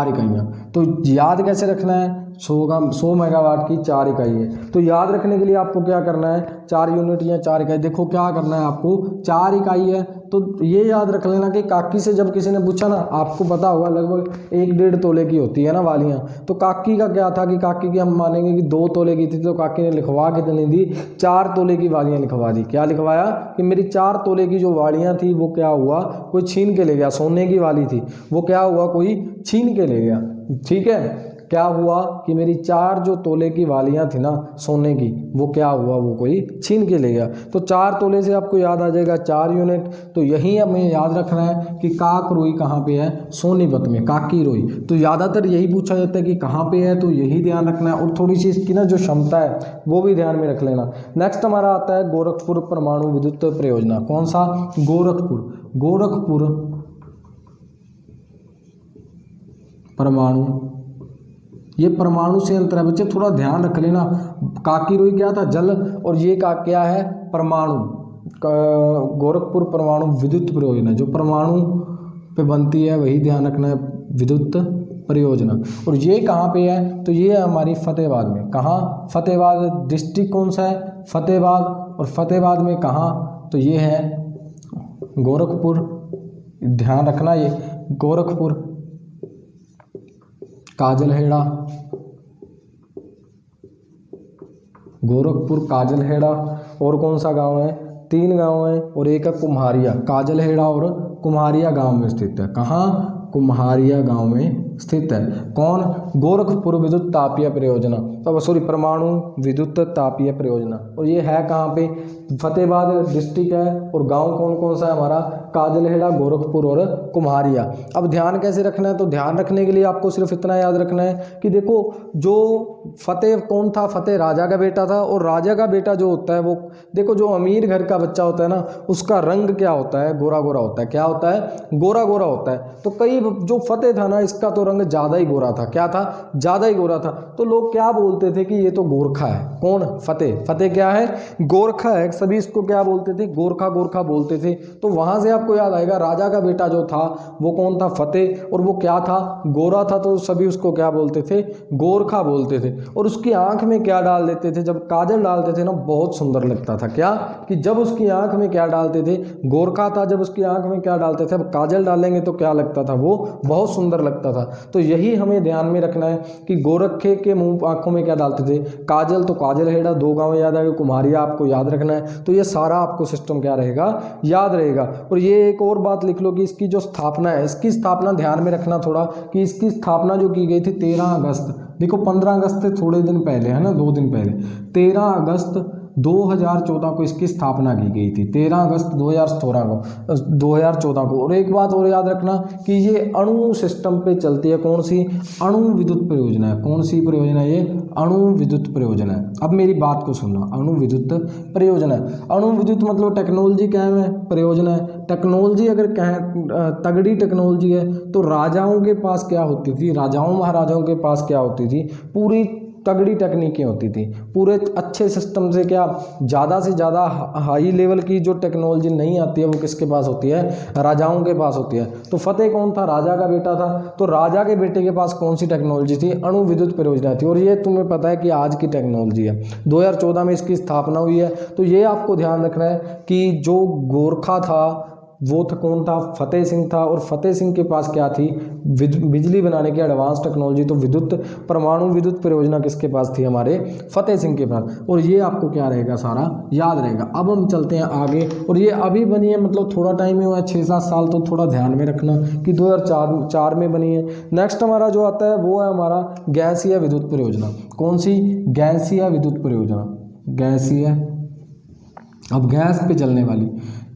इकाइयाँ। तो याद कैसे रखना है, 100 मेगावाट की 4 इकाई है। तो याद रखने के लिए आपको क्या करना है, 4 यूनिट या 4 इकाई। देखो क्या करना है आपको, 4 इकाई है तो ये याद रख लेना कि काकी से जब किसी ने पूछा ना, आपको पता होगा लगभग 1-1.5 तोले की होती है ना वालियाँ। तो काकी का क्या था कि काकी की हम मानेंगे कि 2 तोले की थी, तो काकी ने लिखवा कितनी दी, 4 तोले की वालियाँ लिखवा दी। क्या लिखवाया कि मेरी 4 तोले की जो वालियाँ थी वो क्या हुआ, कोई छीन के ले गया। सोने की वाली थी वो क्या हुआ, कोई छीन के ले गया। ठीक है, क्या हुआ कि मेरी 4 जो तोले की वालियां थी ना सोने की, वो क्या हुआ, वो कोई छीन के ले गया। तो 4 तोले से आपको याद आ जाएगा 4 यूनिट। तो यही हमें याद रखना है कि काक रोई कहाँ पे है, सोनीपत में, काकी रोई। तो ज़्यादातर यही पूछा जाता है कि कहाँ पे है, तो यही ध्यान रखना है। और थोड़ी सी इसकी ना जो क्षमता है वो भी ध्यान में रख लेना। नेक्स्ट हमारा आता है गोरखपुर परमाणु विद्युत परियोजना। कौन सा, गोरखपुर परमाणु, ये परमाणु संयंत्र है बच्चे, थोड़ा ध्यान रख लेना। काकी रोई क्या था, जल, और ये का क्या है, परमाणु। गोरखपुर परमाणु विद्युत परियोजना जो परमाणु पे बनती है वही ध्यान रखना है, विद्युत परियोजना। और ये कहाँ पे है, तो ये है हमारी फतेहाबाद में। कहाँ, फतेहाबाद। डिस्ट्रिक्ट कौन सा है, फतेहाबाद। और फतेहाबाद में कहाँ, तो ये है गोरखपुर। ध्यान रखना ये गोरखपुर, काजलहेड़ा, गोरखपुर, काजलहेड़ा। और कौन सा गांव है, 3 गांव है और एक है कुम्हारिया। काजलहेड़ा और कुम्हारिया गांव में स्थित है। कहाँ, कुम्हारिया गांव में स्थित है। कौन, गोरखपुर विद्युत तापीय परियोजना, तो सॉरी परमाणु विद्युत तापीय परियोजना। और ये है कहाँ पे, फतेहाबाद डिस्ट्रिक्ट है। और गांव कौन कौन सा है हमारा, काजलहेड़ा, गोरखपुर और कुम्हारिया। अब ध्यान कैसे रखना है, तो ध्यान रखने के लिए आपको सिर्फ इतना याद रखना है कि देखो जो फतेह कौन था, फतेह राजा का बेटा था। और राजा का बेटा जो होता है वो, देखो जो अमीर घर का बच्चा होता है ना, उसका रंग क्या होता है, गोरा गोरा होता है। क्या होता है, गोरा गोरा होता है। तो कई जो फतेह था ना, इसका तो रंग ज़्यादा ही गोरा था। क्या था, ज़्यादा ही गोरा था। तो लोग क्या बोलते थे कि ये तो गोरखा है। कौन, फतेह। फतेह क्या है, गोरखा है। सभी इसको क्या बोलते थे, गोरखा गोरखा बोलते थे। तो वहाँ से आपको याद आएगा राजा का बेटा जो था वो कौन था, फतेह। और वो क्या था, गोरा था। तो सभी उसको क्या बोलते थे, गोरखा बोलते थे। और उसकी आंख में क्या डाल देते थे, जब काजल डालते थे ना, बहुत सुंदर लगता था। क्या, कि जब उसकी आंख में क्या डालते थे, गोरखा था, जब उसकी आंख में क्या डालते थे, अब काजल डालेंगे तो क्या लगता था, वो बहुत सुंदर लगता था। तो यही हमें ध्यान में रखना है कि गोरखे के मुंह आंखों में क्या डालते थे, काजल। तो काजलहेड़ा 2 गांव याद आएगा, कुम्हारिया आपको याद रखना है। तो ये सारा आपको सिस्टम क्या रहेगा, याद रहेगा। और ये एक और बात लिख लो कि इसकी जो स्थापना है, इसकी स्थापना ध्यान में रखना थोड़ा, कि इसकी स्थापना जो की गई थी 13 अगस्त, देखो 15 अगस्त से थोड़े दिन पहले है ना, 2 दिन पहले, 13 अगस्त 2014 को इसकी स्थापना की गई थी, 13 अगस्त 2014 को। और एक बात और याद रखना कि ये अणु सिस्टम पे चलती है, कौन सी? अणु विद्युत परियोजना है। कौन सी परियोजना है ये? अणु विद्युत परियोजना है। अब मेरी बात को सुनना, अणु विद्युत परियोजना है। अणु विद्युत मतलब टेक्नोलॉजी क्या है? परियोजना है। टेक्नोलॉजी अगर कहें तगड़ी टेक्नोलॉजी है तो राजाओं के पास क्या होती थी? राजाओं महाराजाओं के पास क्या होती थी? पूरी तगड़ी टेक्निकें होती थी, पूरे अच्छे सिस्टम से, क्या ज़्यादा से ज़्यादा हाई लेवल की जो टेक्नोलॉजी नहीं आती है वो किसके पास होती है? राजाओं के पास होती है। तो फतेह कौन था? राजा का बेटा था। तो राजा के बेटे के पास कौन सी टेक्नोलॉजी थी? अणु विद्युत परियोजना थी। और ये तुम्हें पता है कि आज की टेक्नोलॉजी है। 2014 में इसकी स्थापना हुई है। तो ये आपको ध्यान रखना है कि जो गोरखा था वो था, कौन था? फतेह सिंह था। और फतेह सिंह के पास क्या थी? बिजली बनाने की एडवांस टेक्नोलॉजी। तो विद्युत परमाणु विद्युत परियोजना किसके पास थी? हमारे फतेह सिंह के पास। और ये आपको क्या रहेगा? सारा याद रहेगा। अब हम चलते हैं आगे। और ये अभी बनी है, मतलब थोड़ा टाइम ही हुआ है, 6-7 साल, तो थोड़ा ध्यान में रखना कि 2004 में बनी है। नेक्स्ट हमारा जो आता है वो है हमारा गैसीय विद्युत परियोजना। कौन सी? गैसीय विद्युत परियोजना। गैसीय, अब गैस पे चलने वाली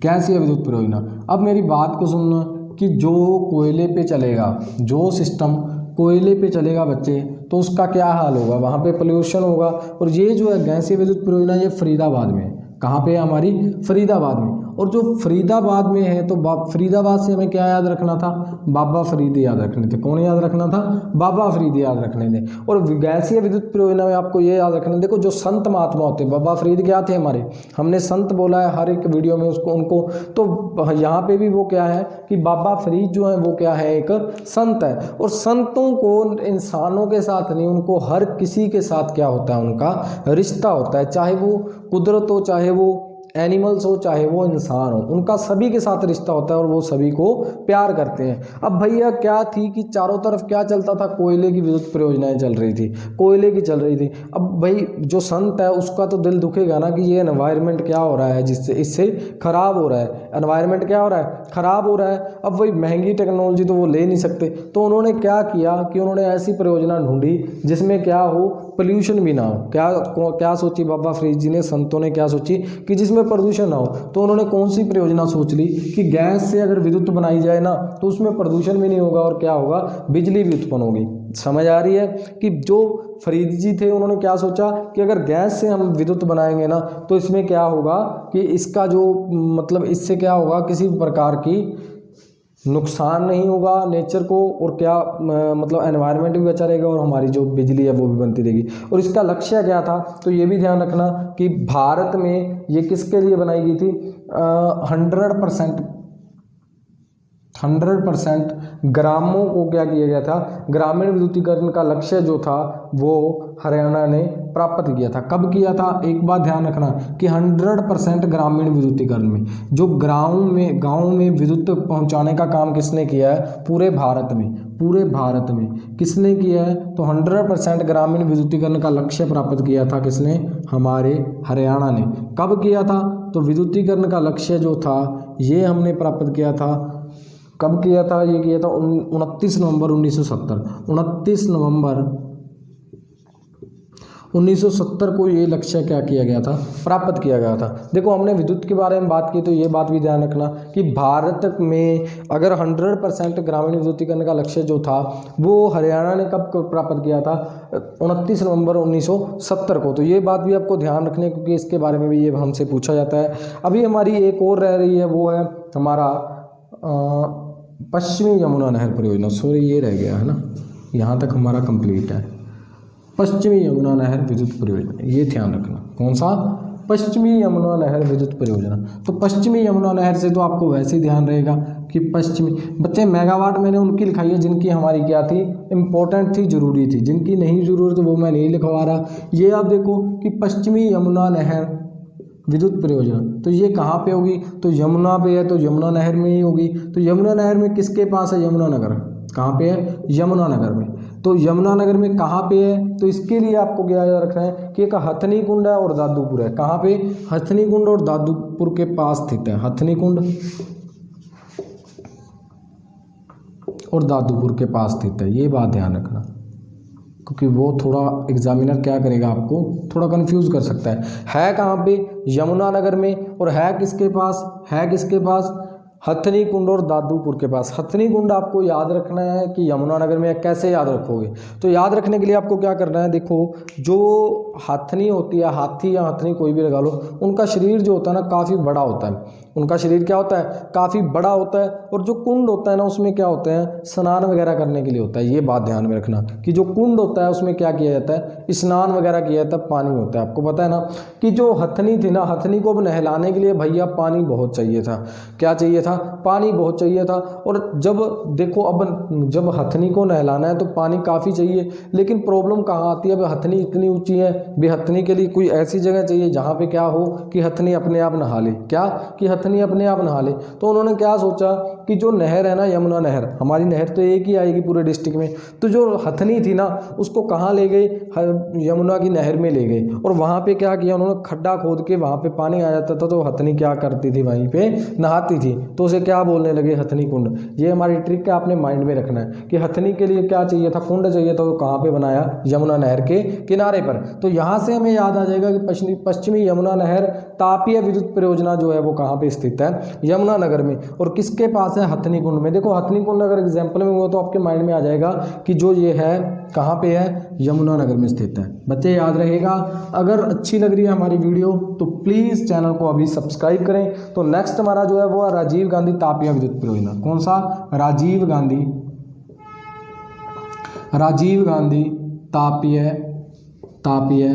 गैसीय विद्युत परियोजना। अब मेरी बात को सुनना कि जो कोयले पे चलेगा, जो सिस्टम कोयले पे चलेगा बच्चे, तो उसका क्या हाल होगा? वहाँ पे पोल्यूशन होगा। और ये जो है गैसीय विद्युत परियोजना, ये फरीदाबाद में है। कहाँ पे है? हमारी फरीदाबाद में। और जो फरीदाबाद में है तो फरीदाबाद से हमें क्या याद रखना था? बाबा फरीद याद रखने थे। कौन याद रखना था? बाबा फरीद याद रखने थे। और गैसीय विद्युत परियोजना में आपको ये याद रखना, देखो जो संत महात्मा होते हैं, बाबा फरीद क्या थे हमारे? हमने संत बोला है हर एक वीडियो में उसको, उनको। तो यहाँ पे भी वो क्या है कि बाबा फरीद जो है वो क्या है? एक संत है। और संतों को इंसानों के साथ नहीं, उनको हर किसी के साथ क्या होता है? उनका रिश्ता होता है। चाहे वो कुदरत हो, चाहे वो एनिमल्स हो, चाहे वो इंसान हो, उनका सभी के साथ रिश्ता होता है और वो सभी को प्यार करते हैं। अब भैया क्या थी कि चारों तरफ क्या चलता था? कोयले की विद्युत परियोजनाएं चल रही थी, कोयले की चल रही थी। अब भाई जो संत है उसका तो दिल दुखेगा ना कि ये एनवायरनमेंट क्या हो रहा है, जिससे इससे खराब हो रहा है। एनवायरनमेंट क्या हो रहा है? खराब हो रहा है। अब वही महंगी टेक्नोलॉजी तो वो ले नहीं सकते, तो उन्होंने क्या किया कि उन्होंने ऐसी परियोजना ढूंढी जिसमें क्या हो? पोल्यूशन भी ना हो। क्या सोची बाबा फरीद जी ने, संतों ने क्या सोची कि जिसमें प्रदूषण ना हो। तो उन्होंने कौन सी परियोजना सोच ली कि गैस से अगर विद्युत बनाई जाए ना तो उसमें प्रदूषण भी नहीं होगा और क्या होगा? बिजली भी उत्पन्न होगी। समझ आ रही है कि जो फरीद जी थे उन्होंने क्या सोचा कि अगर गैस से हम विद्युत बनाएंगे ना तो इसमें क्या होगा कि इसका जो मतलब इससे क्या होगा? किसी प्रकार की नुकसान नहीं होगा नेचर को, और क्या मतलब एनवायरनमेंट भी बचा रहेगा और हमारी जो बिजली है वो भी बनती रहेगी। और इसका लक्ष्य क्या था? तो ये भी ध्यान रखना कि भारत में ये किसके लिए बनाई गई थी? 100% ग्रामों को क्या किया गया था? ग्रामीण विद्युतीकरण का लक्ष्य जो था वो हरियाणा ने प्राप्त किया था। कब किया था? एक बात ध्यान रखना कि 100% ग्रामीण विद्युतीकरण में, जो गाँव में विद्युत पहुंचाने का काम किसने किया है? पूरे भारत में किसने किया है? तो 100% ग्रामीण विद्युतीकरण का लक्ष्य प्राप्त किया था किसने? हमारे हरियाणा ने। कब किया था? तो विद्युतीकरण का लक्ष्य जो था ये हमने प्राप्त किया था। कब किया था? ये किया था 29 नवंबर 1970। 29 नवंबर 1970 को ये लक्ष्य क्या किया गया था? प्राप्त किया गया था। देखो हमने विद्युत के बारे में बात की तो ये बात भी ध्यान रखना कि भारत में अगर 100% ग्रामीण विद्युतीकरण का लक्ष्य जो था वो हरियाणा ने कब प्राप्त किया था? 29 नवंबर 1970 को। तो ये बात भी आपको ध्यान रखने, क्योंकि इसके बारे में भी ये हमसे पूछा जाता है। अभी हमारी एक और रह रही है, वो है हमारा पश्चिमी यमुना नहर परियोजना। सॉरी ये रह गया है ना, यहाँ तक हमारा कंप्लीट है। पश्चिमी यमुना नहर विद्युत परियोजना, ये ध्यान रखना। कौन सा? पश्चिमी यमुना नहर विद्युत परियोजना। तो पश्चिमी यमुना नहर से तो आपको वैसे ही ध्यान रहेगा कि पश्चिमी, बच्चे मेगावाट मैंने उनकी लिखाई है जिनकी हमारी क्या थी? इंपॉर्टेंट थी, जरूरी थी। जिनकी नहीं जरूरत वो मैं नहीं लिखवा रहा। ये आप देखो कि पश्चिमी यमुना नहर विद्युत परियोजना, तो ये कहाँ पे होगी? तो यमुना पे है, तो यमुना नहर में ही होगी। तो यमुना नहर में किसके पास है? यमुनानगर। कहाँ पे है? यमुनानगर में। तो यमुनानगर में कहाँ पे है? तो इसके लिए आपको क्या याद रखना है कि एक हथनी कुंड है और दादूपुर है। कहाँ पे? हथनी कुंड और दादूपुर के पास स्थित है। हथनी कुंड और दादूपुर के पास स्थित है, ये बात ध्यान रखना। क्योंकि वो थोड़ा एग्जामिनर क्या करेगा, आपको थोड़ा कंफ्यूज कर सकता है कहाँ पे, यमुनानगर में, और है किसके पास, हथनी कुंड और दादूपुर के पास। हथनी कुंड आपको याद रखना है कि यमुनानगर में है। कैसे याद रखोगे, तो याद रखने के लिए आपको क्या करना है, देखो जो हथनी होती है, हाथी या हथनी कोई भी लगा लो, उनका शरीर जो होता है ना काफ़ी बड़ा होता है, उनका शरीर क्या होता है, काफ़ी बड़ा होता है। और जो कुंड होता है ना उसमें क्या होते हैं, स्नान वगैरह करने के लिए होता है। ये बात ध्यान में रखना कि जो कुंड होता है उसमें क्या किया जाता है, स्नान वगैरह किया जाता है, पानी होता है। आपको पता है ना कि जो हथनी थी ना, हथनी को अब नहलाने के लिए भैया पानी बहुत चाहिए था। क्या चाहिए था, पानी बहुत चाहिए था। और जब देखो अब जब हथनी को नहलाना है तो पानी काफ़ी चाहिए, लेकिन प्रॉब्लम कहाँ आती है, अब हथनी इतनी ऊंची है, भी हथनी के लिए कोई ऐसी जगह चाहिए जहाँ पे क्या हो कि हथनी अपने आप नहा ले, क्या कि हथनी अपने आप नहा ले। तो उन्होंने क्या सोचा कि जो नहर है ना, यमुना नहर, हमारी नहर तो एक ही आएगी पूरे डिस्ट्रिक्ट में, तो जो हथनी थी ना उसको कहाँ ले गए, यमुना की नहर में ले गए। और वहाँ पे क्या किया उन्होंने, खड्डा खोद के वहाँ पे पानी आ जाता था, तो हथनी क्या करती थी, वहीं पे नहाती थी। तो उसे क्या बोलने लगे, हथनी कुंड। ये हमारी ट्रिक है, आपने माइंड में रखना है कि हथनी के लिए क्या चाहिए था, कुंड चाहिए था। तो कहाँ पे बनाया, यमुना नहर के किनारे पर। तो यहाँ से हमें याद आ जाएगा कि पश्चिमी यमुना नहर तापीय विद्युत परियोजना जो है वो कहाँ पे स्थित है, यमुनानगर में। और किसके पास है, हथनी कुंड में। देखो हथनी कुंड अगर एग्जाम्पल में हुआ तो आपके माइंड में आ जाएगा कि जो ये है कहाँ पे है, यमुनानगर में स्थित है। बच्चे याद रहेगा। अगर अच्छी लग रही है हमारी वीडियो तो प्लीज़ चैनल को अभी सब्सक्राइब करें। तो नेक्स्ट हमारा जो है वो राजीव गांधी तापीय विद्युत परियोजना। कौन सा, राजीव गांधी तापीय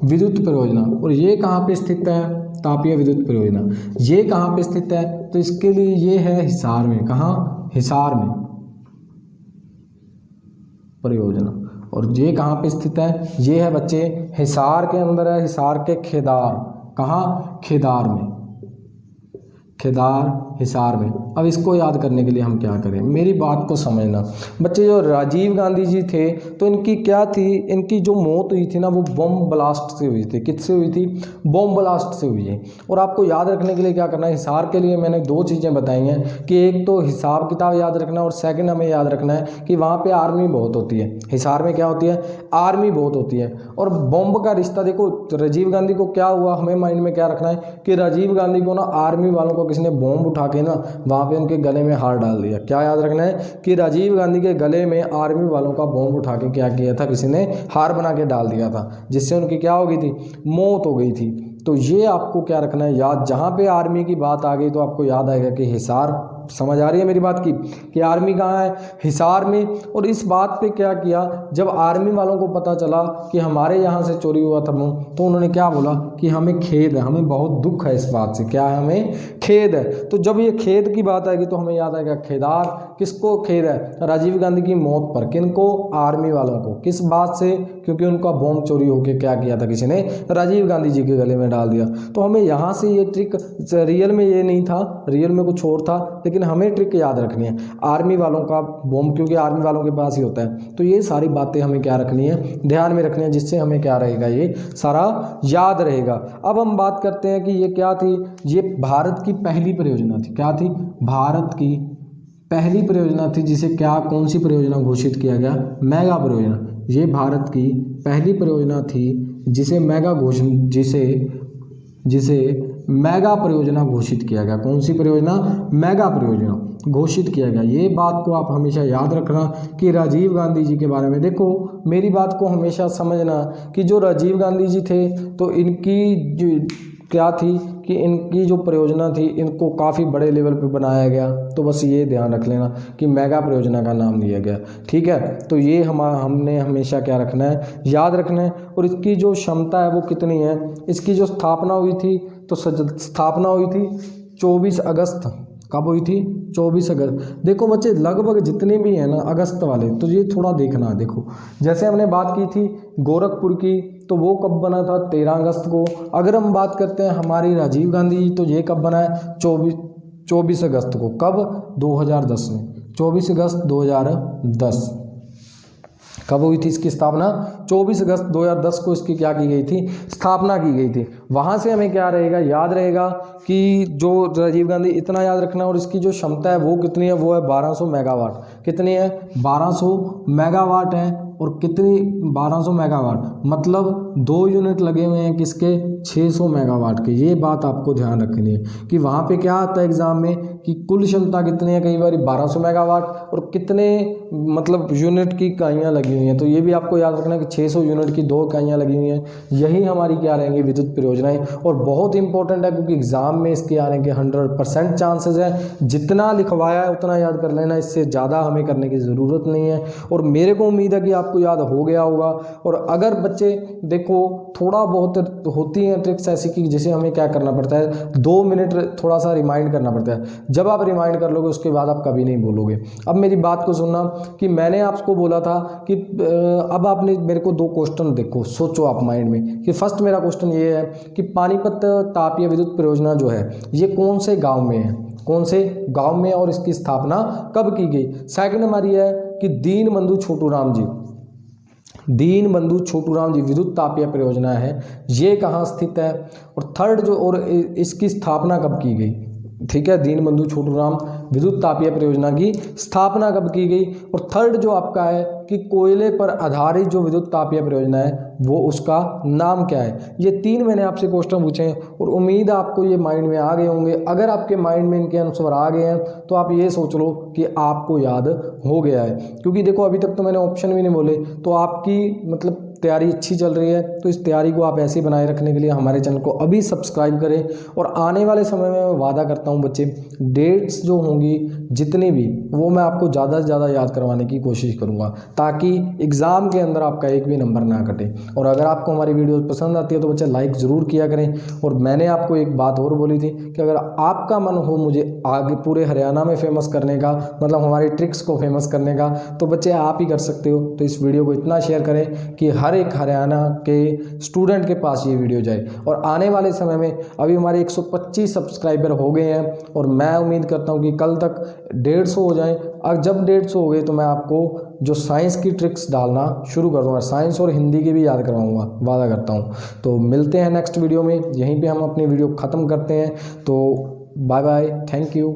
विद्युत परियोजना। और ये कहाँ पे स्थित है, तापीय विद्युत परियोजना ये कहाँ पे स्थित है, तो इसके लिए ये है हिसार में। कहाँ, हिसार में परियोजना। और ये कहाँ पे स्थित है, ये है बच्चे हिसार के अंदर है, हिसार के खेदार। कहाँ, खेदार में, खेदार हिसार में। अब इसको याद करने के लिए हम क्या करें, मेरी बात को समझना बच्चे। जो राजीव गांधी जी थे तो इनकी क्या थी, इनकी जो मौत हुई थी ना वो बॉम्ब ब्लास्ट से हुई थी। किससे हुई थी, बॉम्ब ब्लास्ट से हुई है। और आपको याद रखने के लिए क्या करना है, हिसार के लिए मैंने दो चीज़ें बताई हैं कि एक तो हिसाब किताब याद रखना, और सेकंड हमें याद रखना है कि वहाँ पे आर्मी बहुत होती है। हिसार में क्या होती है, आर्मी बहुत होती है। और बॉम्ब का रिश्ता देखो, राजीव गांधी को क्या हुआ, हमें माइंड में क्या रखना है कि राजीव गांधी को ना आर्मी वालों को किसी ने बॉम्ब उठा के ना वहाँ पे उनके गले में हार डाल दिया। क्या याद रखना है कि राजीव गांधी के गले में आर्मी वालों का बॉम्ब उठा के क्या किया था, किसी ने हार बना के डाल दिया था, जिससे उनकी क्या हो गई थी, मौत हो गई थी। तो ये आपको क्या रखना है याद, जहाँ पे आर्मी की बात आ गई तो आपको याद आएगा कि हिसार। समझ आ रही है मेरी बात की कि आर्मी कहाँ है, हिसार में। और इस बात पे क्या किया, जब आर्मी वालों को पता चला कि हमारे यहाँ से चोरी हुआ था तो उन्होंने क्या बोला कि हमें खेद है, हमें बहुत दुख है इस बात से। क्या है, हमें खेद है। तो जब ये खेद की बात आएगी तो हमें याद आएगा खेदार। किसको खेद है, राजीव गांधी की मौत पर। किनको, आर्मी वालों को। किस बात से, क्योंकि उनका बॉम्ब चोरी होकर क्या किया था, किसी ने राजीव गांधी जी के गले में डाल दिया। तो हमें यहाँ से ये ट्रिक, रियल में ये नहीं था, रियल में कुछ और था, लेकिन हमें ट्रिक याद रखनी है, आर्मी वालों का बॉम्ब, क्योंकि आर्मी वालों के पास ही होता है। तो ये सारी बातें हमें क्या रखनी है, ध्यान में रखनी है, जिससे हमें क्या रहेगा, ये सारा याद रहेगा। अब हम बात करते हैं कि ये क्या थी, ये भारत की पहली परियोजना थी। क्या थी, भारत की पहली परियोजना थी, जिसे क्या, कौन सी परियोजना घोषित किया गया, मेगा परियोजना। ये भारत की पहली परियोजना थी जिसे मेगा परियोजना घोषित किया गया। कौन सी परियोजना, मेगा परियोजना घोषित किया गया। ये बात को आप हमेशा याद रखना कि राजीव गांधी जी के बारे में। देखो मेरी बात को हमेशा समझना कि जो राजीव गांधी जी थे तो इनकी जो क्या थी कि इनकी जो परियोजना थी इनको काफ़ी बड़े लेवल पे बनाया गया। तो बस ये ध्यान रख लेना कि मेगा परियोजना का नाम दिया गया। ठीक है, तो ये हमने हमेशा क्या रखना है, याद रखना है। और इसकी जो क्षमता है वो कितनी है, इसकी जो स्थापना हुई थी तो स्थापना हुई थी 24 अगस्त। कब हुई थी, 24 अगस्त। देखो बच्चे लगभग जितने भी हैं ना अगस्त वाले, तो ये थोड़ा देखना। देखो जैसे हमने बात की थी गोरखपुर की, तो वो कब बना था, 13 अगस्त को। अगर हम बात करते हैं हमारी राजीव गांधी, तो ये कब बना है, 24 अगस्त को। कब, 2010 में, 24 अगस्त 2010 कब हुई थी इसकी स्थापना, 24 अगस्त 2010 को इसकी क्या की गई थी, स्थापना की गई थी। वहाँ से हमें क्या रहेगा, याद रहेगा कि जो राजीव गांधी, इतना याद रखना। और इसकी जो क्षमता है वो कितनी है, वो है 1200 मेगावाट। कितनी है, 1200 मेगावाट है। और कितनी 1200 मेगावाट, मतलब 2 यूनिट लगे हुए हैं किसके, 600 मेगावाट के। ये बात आपको ध्यान रखनी है कि वहाँ पे क्या आता है एग्जाम में कि कुल क्षमता कितनी है, कई बार 1200 मेगावाट और कितने मतलब यूनिट की इकाइयाँ लगी हुई हैं। तो ये भी आपको याद रखना है कि 600 यूनिट की 2 इकाइयाँ लगी हुई हैं। यही हमारी क्या रहेंगी, विद्युत परियोजनाएं। और बहुत इंपॉर्टेंट है क्योंकि एग्जाम में इसके आने के 100% चांसेस है। जितना लिखवाया है उतना याद कर लेना, इससे ज़्यादा हमें करने की ज़रूरत नहीं है। और मेरे को उम्मीद है कि आपको याद हो गया होगा। और अगर बच्चे देखो थोड़ा बहुत होती हैं ट्रिक्स ऐसी कि जैसे हमें क्या करना पड़ता है, 2 मिनट थोड़ा सा रिमाइंड करना पड़ता है। जब आप रिमाइंड कर लोगे उसके बाद आप कभी नहीं बोलोगे। अब मेरी बात को सुनना कि मैंने आपको बोला था कि अब आपने मेरे को 2 क्वेश्चन देखो, सोचो आप माइंड में कि फर्स्ट मेरा क्वेश्चन ये है कि पानीपत तापीय विद्युत परियोजना जो है ये कौन से गांव में है, कौन से गांव में और इसकी स्थापना कब की गई। सेकंड हमारी है कि दीनबंधु छोटूराम जी, दीनबंधु छोटूराम जी विद्युत तापीय परियोजना है, ये कहाँ स्थित है। और थर्ड जो और इसकी स्थापना कब की गई, ठीक है, दीनबंधु छोटूराम विद्युत तापीय परियोजना की स्थापना कब की गई। और थर्ड जो आपका है कि कोयले पर आधारित जो विद्युत तापीय परियोजना है वो उसका नाम क्या है। ये 3 मैंने आपसे क्वेश्चन पूछे हैं और उम्मीद है आपको ये माइंड में आ गए होंगे। अगर आपके माइंड में इनके आंसर आ गए हैं तो आप ये सोच लो कि आपको याद हो गया है। क्योंकि देखो अभी तक तो मैंने ऑप्शन भी नहीं बोले, तो आपकी मतलब तैयारी अच्छी चल रही है। तो इस तैयारी को आप ऐसे बनाए रखने के लिए हमारे चैनल को अभी सब्सक्राइब करें। और आने वाले समय में मैं वादा करता हूं बच्चे, डेट्स जो होंगी जितनी भी वो मैं आपको ज़्यादा से ज़्यादा याद करवाने की कोशिश करूंगा ताकि एग्ज़ाम के अंदर आपका एक भी नंबर ना कटे। और अगर आपको हमारी वीडियो पसंद आती है तो बच्चे लाइक ज़रूर किया करें। और मैंने आपको एक बात और बोली थी कि अगर आपका मन हो मुझे आगे पूरे हरियाणा में फेमस करने का, मतलब हमारी ट्रिक्स को फेमस करने का, तो बच्चे आप ही कर सकते हो। तो इस वीडियो को इतना शेयर करें कि हर एक हरियाणा के स्टूडेंट के पास ये वीडियो जाए। और आने वाले समय में अभी हमारे 125 सब्सक्राइबर हो गए हैं और मैं उम्मीद करता हूँ कि कल तक 150 हो जाएं। और जब 150 हो गए तो मैं आपको जो साइंस की ट्रिक्स डालना शुरू कर दूँगा, साइंस और हिंदी की भी याद करवाऊँगा, वादा करता हूँ। तो मिलते हैं नेक्स्ट वीडियो में, यहीं पर हम अपनी वीडियो ख़त्म करते हैं। तो बाय बाय, थैंक यू।